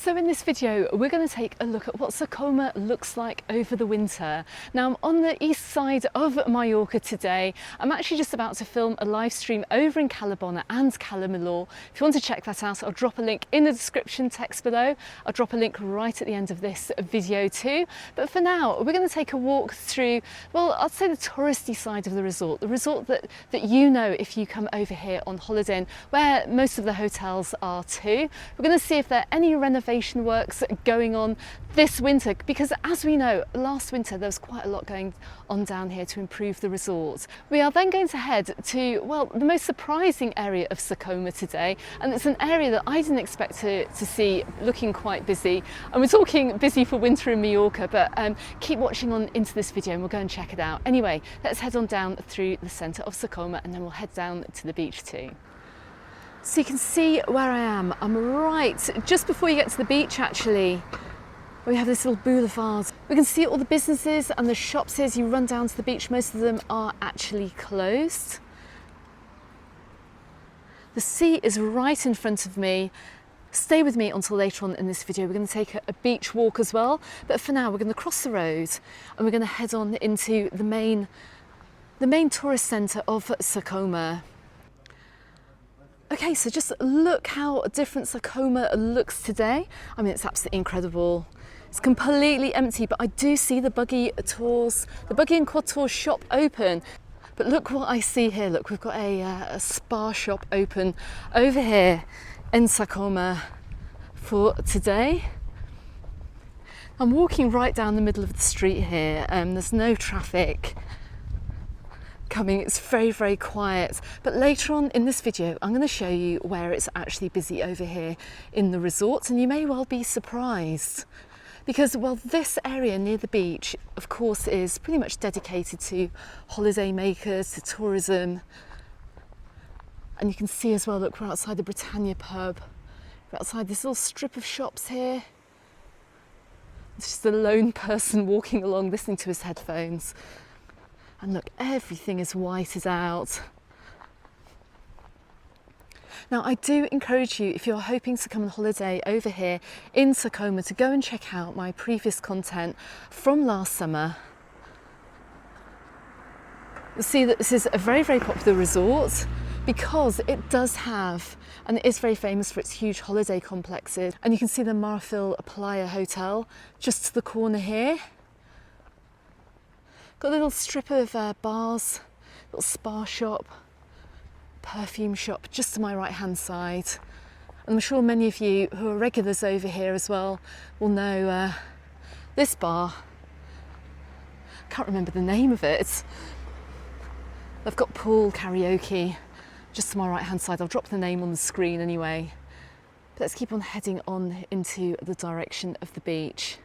So in this video, we're going to take a look at what Sa Coma looks like over the winter. Now I'm on the east side of Mallorca today. I'm actually just about to film a live stream over in Calabona and Calamilor. If you want to check that out, I'll drop a link in the description text below. I'll drop a link right at the end of this video too. But for now, we're going to take a walk through, well, I'd say the touristy side of the resort that you know if you come over here on holiday, and where most of the hotels are too. We're going to see if there are any renovation works going on this winter, because as we know, last winter there was quite a lot going on down here to improve the resort. We are then going to head to, well, the most surprising area of Sa Coma today, and it's an area that I didn't expect to see looking quite busy. And we're talking busy for winter in Mallorca, but keep watching on into this video and we'll go and check it out. Anyway, let's head on down through the centre of Sa Coma and then we'll head down to the beach too. So you can see where I am. I'm right just before you get to the beach actually. We have this little boulevard. We can see all the businesses and the shops here as you run down to the beach. Most of them are actually closed. The sea is right in front of me. Stay with me until later on in this video. We're going to take a beach walk as well. But for now, we're going to cross the road and we're going to head on into the main tourist centre of Sa Coma. Okay, so just look how different Sa Coma looks today. I mean, it's absolutely incredible. It's completely empty, but I do see the buggy and quad tours shop open. But look what I see here. Look, we've got a spa shop open over here in Sa Coma for today. I'm walking right down the middle of the street here. There's no traffic coming. It's very, very quiet. But later on in this video, I'm going to show you where it's actually busy over here in the resort, and you may well be surprised. Because, well, this area near the beach, of course, is pretty much dedicated to holiday makers, to tourism. And you can see as well, look, we're outside the Britannia pub. We're outside this little strip of shops here. It's just a lone person walking along, listening to his headphones. And look, everything is whited out. Now, I do encourage you, if you're hoping to come on holiday over here in Sa Coma, to go and check out my previous content from last summer. You'll see that this is a very, very popular resort because it does have, and it is very famous for its huge holiday complexes. And you can see the Marfil Playa Hotel just to the corner here. Got a little strip of bars, little spa shop, perfume shop just to my right hand side. And I'm sure many of you who are regulars over here as well will know this bar. Can't remember the name of it. They've got pool karaoke just to my right hand side. I'll drop the name on the screen anyway. But let's keep on heading on into the direction of the beach.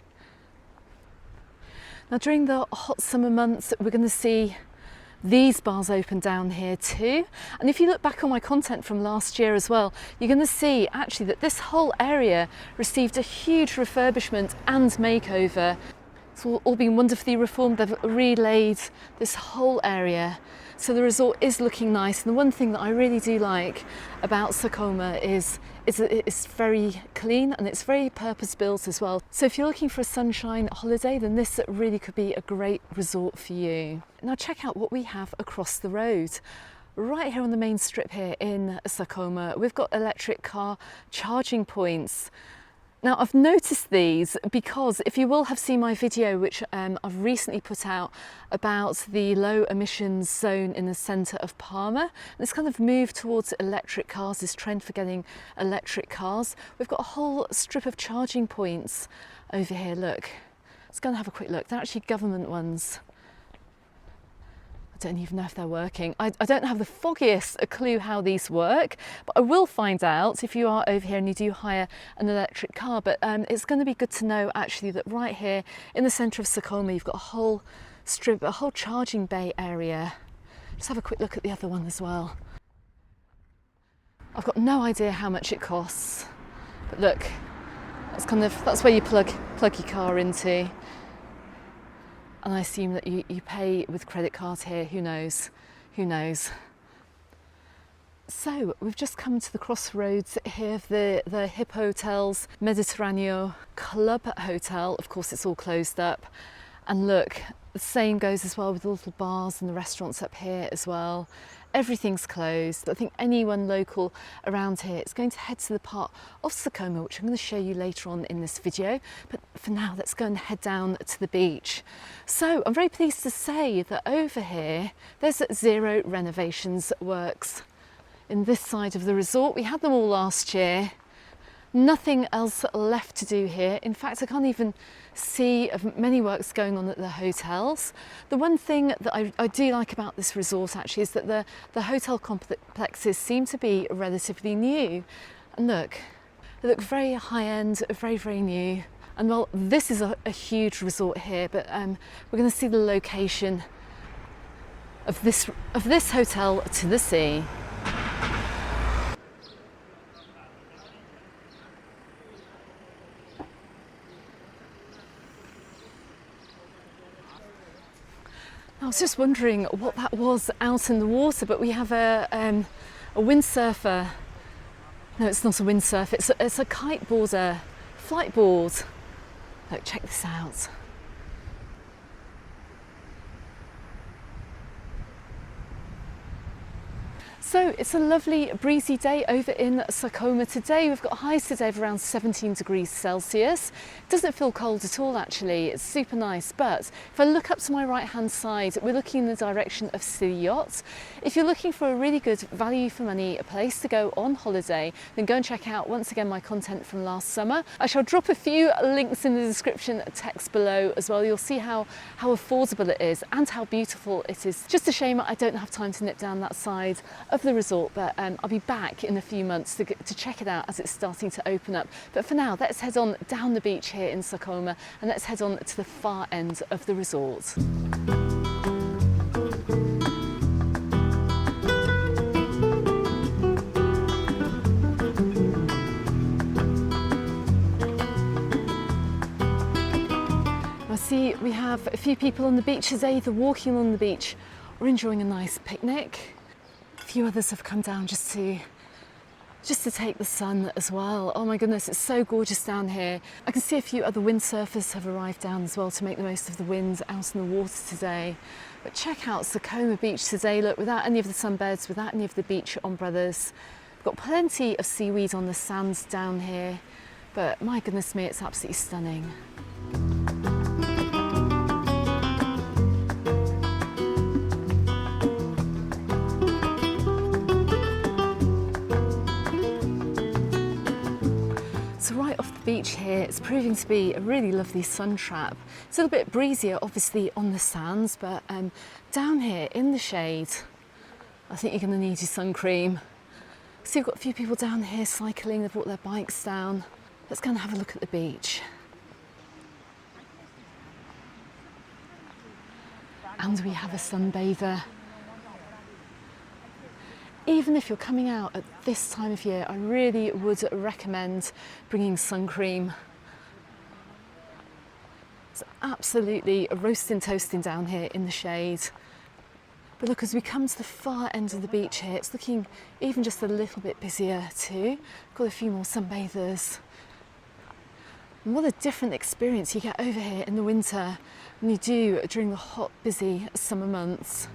Now, during the hot summer months, we're going to see these bars open down here too. And if you look back on my content from last year as well, you're going to see actually that this whole area received a huge refurbishment and makeover. It's all been wonderfully reformed. They've relaid this whole area. So the resort is looking nice. And the one thing that I really do like about Sa Coma is it's very clean and it's very purpose built as well. So if you're looking for a sunshine holiday, then this really could be a great resort for you. Now check out what we have across the road. Right here on the main strip here in Sa Coma, we've got electric car charging points. Now I've noticed these because if you will have seen my video which I've recently put out about the low emissions zone in the centre of Palma, and this kind of move towards electric cars, this trend for getting electric cars. We've got a whole strip of charging points over here. Look, let's go and have a quick look. They're actually government ones. I don't even know if they're working. I don't have the foggiest clue how these work, but I will find out if you are over here and you do hire an electric car. But it's going to be good to know actually that right here in the centre of Sa Coma, you've got a whole strip, a whole charging bay area. Just have a quick look at the other one as well. I've got no idea how much it costs, but look, that's where you plug your car into. And I assume that you pay with credit card here. Who knows? Who knows? So we've just come to the crossroads here of the Hip Hotel's Mediterraneo Club Hotel. Of course, it's all closed up. And look, the same goes as well with the little bars and the restaurants up here as well. Everything's closed. I think anyone local around here is going to head to the part of Sa Coma, which I'm going to show you later on in this video. But for now, let's go and head down to the beach. So I'm very pleased to say that over here, there's zero renovations works. In this side of the resort, we had them all last year. Nothing else left to do here. In fact, I can't even see many works going on at the hotels. The one thing that I do like about this resort actually is that the hotel complexes seem to be relatively new. And look, they look very high end, very, very new. And well, this is a huge resort here, but we're going to see the location of this hotel to the sea. I was just wondering what that was out in the water, but we have a windsurfer. No, it's not a windsurfer, it's a kiteboarder, flight board. Look, check this out. So it's a lovely breezy day over in Sa Coma today. We've got highs today of around 17 degrees Celsius. It doesn't feel cold at all actually, it's super nice. But if I look up to my right hand side, we're looking in the direction of City Yacht. If you're looking for a really good value for money, a place to go on holiday, then go and check out once again my content from last summer. I shall drop a few links in the description text below as well. You'll see how affordable it is and how beautiful it is. Just a shame I don't have time to nip down that side of the resort, but I'll be back in a few months to check it out as it's starting to open up. But for now, let's head on down the beach here in Sa Coma and let's head on to the far end of the resort. I see we have a few people on the beach today, either walking on the beach or enjoying a nice picnic. A few others have come down just to take the sun as well. Oh my goodness, it's so gorgeous down here. I can see a few other windsurfers have arrived down as well to make the most of the wind out in the water today. But check out Sa Coma Beach today. Look, without any of the sunbeds, without any of the beach umbrellas. We've got plenty of seaweed on the sands down here, but my goodness me, it's absolutely stunning. So right off the beach here, it's proving to be a really lovely sun trap. It's a little bit breezier, obviously, on the sands, but down here in the shade, I think you're going to need your sun cream. So you've got a few people down here cycling, they've brought their bikes down. Let's go and have a look at the beach. And we have a sunbather. Even if you're coming out at this time of year, I really would recommend bringing sun cream. It's absolutely roasting, toasting down here in the shade. But look, as we come to the far end of the beach here, it's looking even just a little bit busier too. Got a few more sunbathers. And what a different experience you get over here in the winter than you do during the hot, busy summer months.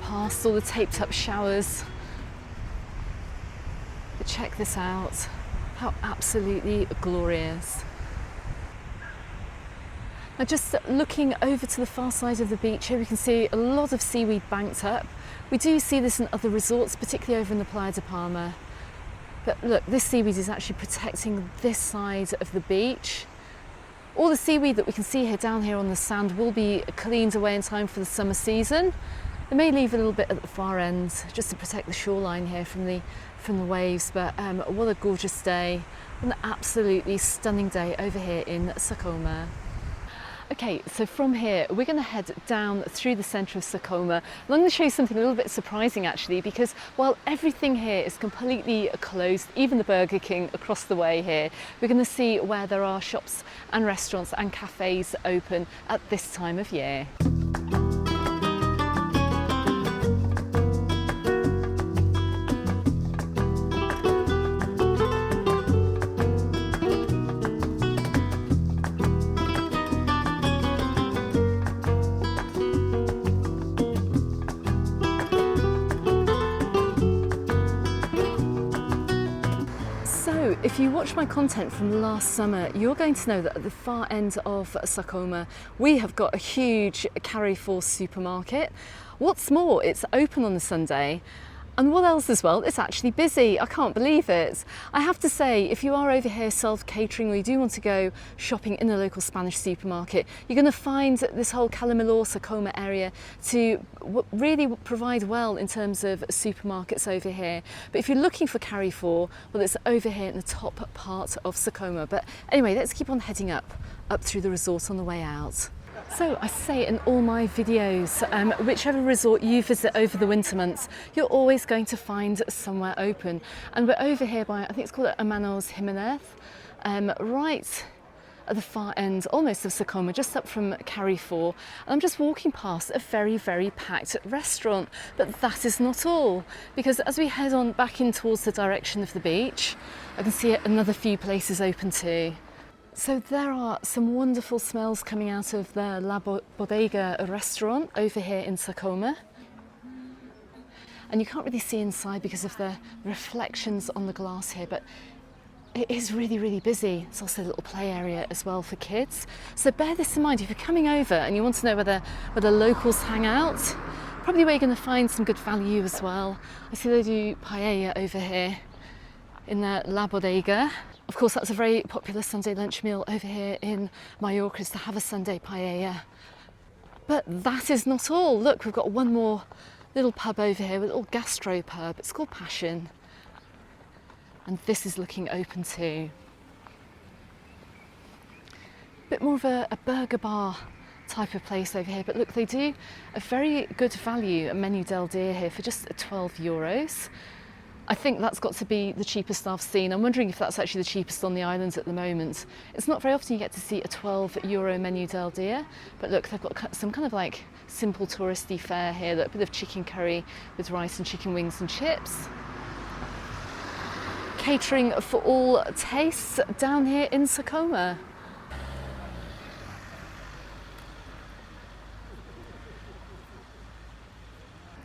Past all the taped up showers. But check this out, how absolutely glorious. Now just looking over to the far side of the beach here, we can see a lot of seaweed banked up. We do see this in other resorts, particularly over in the Playa de Palma. But look, this seaweed is actually protecting this side of the beach. All the seaweed that we can see here down here on the sand will be cleaned away in time for the summer season. They may leave a little bit at the far end just to protect the shoreline here from the waves, but what a gorgeous day. An absolutely stunning day over here in Sa Coma. Okay, so from here we're going to head down through the centre of Sa Coma. And I'm going to show you something a little bit surprising actually, because while everything here is completely closed, even the Burger King across the way here, we're going to see where there are shops and restaurants and cafes open at this time of year. So if you watch my content from last summer, you're going to know that at the far end of Sa Coma, we have got a huge Carrefour supermarket. What's more, it's open on a Sunday. And what else as well? It's actually busy. I can't believe it. I have to say, if you are over here self-catering or you do want to go shopping in a local Spanish supermarket, you're going to find this whole Calamilor, Sa Coma area to really provide well in terms of supermarkets over here. But if you're looking for Carrefour, well, it's over here in the top part of Sa Coma. But anyway, let's keep on heading up through the resort on the way out. So I say in all my videos, whichever resort you visit over the winter months, you're always going to find somewhere open. And we're over here by, I think it's called Hermanos Jimenez, right at the far end, almost of Sa Coma, just up from Carrefour. And I'm just walking past a very, very packed restaurant. But that is not all, because as we head on back in towards the direction of the beach, I can see another few places open too. So there are some wonderful smells coming out of the La Bodega restaurant over here in Sa Coma. And you can't really see inside because of the reflections on the glass here, but it is really, really busy. It's also a little play area as well for kids. So bear this in mind if you're coming over and you want to know where the locals hang out, probably where you're going to find some good value as well. I see they do paella over here in the La Bodega. Of course, that's a very popular Sunday lunch meal over here in Mallorca, is to have a Sunday paella. But that is not all. Look, we've got one more little pub over here, a little gastro pub. It's called Passion. And this is looking open too. Bit more of a burger bar type of place over here, but look, they do a very good value menu del dia here for just €12. I think that's got to be the cheapest I've seen. I'm wondering if that's actually the cheapest on the islands at the moment. It's not very often you get to see a €12 menu del dia, but look, they've got some kind of like simple touristy fare here. Look, a bit of chicken curry with rice and chicken wings and chips. Catering for all tastes down here in Sa Coma.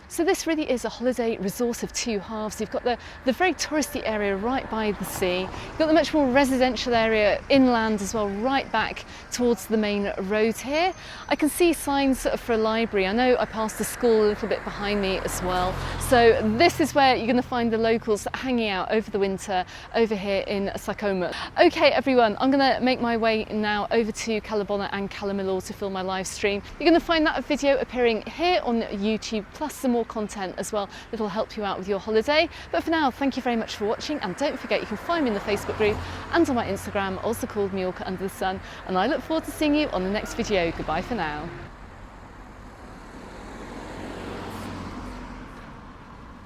So this really is a holiday resort of two halves. You've got the very touristy area right by the sea. You've got the much more residential area inland as well, right back towards the main road here. I can see signs for a library. I know I passed a school a little bit behind me as well. So this is where you're going to find the locals hanging out over the winter over here in Sa Coma. Okay everyone, I'm going to make my way now over to Calabona and Calamilor to film my live stream. You're going to find that video appearing here on YouTube, plus some more content as well that'll help you out with your holiday. But for now, thank you very much for watching, and don't forget you can find me in the Facebook group and on my Instagram, also called Mallorca Under the Sun, and I look forward to seeing you on the next video. Goodbye for now.